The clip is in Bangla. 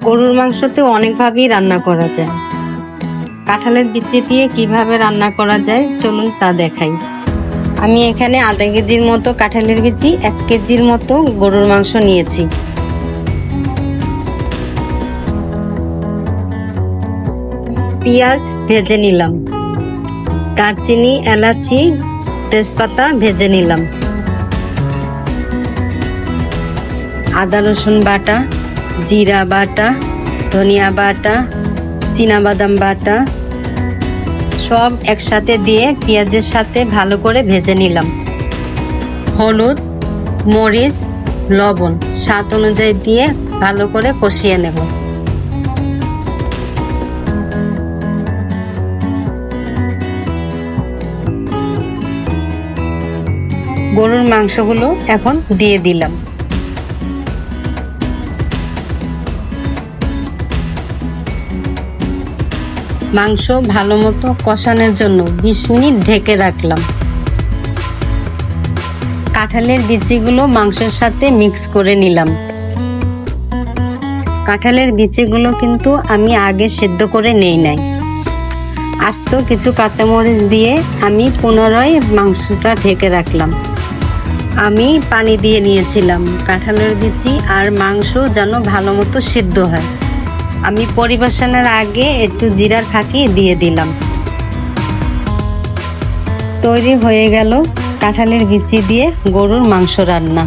গরুর মাংসতে অনেকভাবেই রান্না করা যায়। কাঁঠালের বিচি দিয়ে কিভাবে রান্না করা যায় চলুন তা দেখাই। আমি এখানে আধা কেজির মতো কাঁঠালের বিচি, 1 কেজির মতো গরুর মাংস নিয়েছি। পেঁয়াজ ভেজে নিলাম, দারচিনি, এলাচি, তেজপাতা ভেজে নিলাম। আদা রসুন বাটা, জিরা বাটা, ধনিয়া বাটা, চীনাবাদাম বাটা সব একসাথে দিয়ে পেঁয়াজের সাথে ভালো করে ভেজে নিলাম। হলুদ, মরিচ, লবণ স্বাদ অনুযায়ী দিয়ে ভালো করে কষিয়ে নেব। গরুর মাংসগুলো এখন দিয়ে দিলাম। মাংস ভালো মতো কষানোর জন্য 20 মিনিট ঢেকে রাখলাম। কাঁঠালের বিচিগুলো মাংসের সাথে মিক্স করে নিলাম। কাঁঠালের বিচিগুলো কিন্তু আমি আগে সেদ্ধ করে নেই নাই। আস্ত কিছু কাঁচামরিচ দিয়ে আমি পুনরায় মাংসটা ঢেকে রাখলাম। আমি পানি দিয়ে নিয়েছিলাম কাঁঠালের বিচি আর মাংস যেন ভালো মতো সিদ্ধ হয়। আমি পরিবেশনের আগে একটু জিরার ফাঁকি দিয়ে দিলাম। তৈরি হয়ে গেল কাঁঠালের বিচি দিয়ে গরুর মাংস রান্না।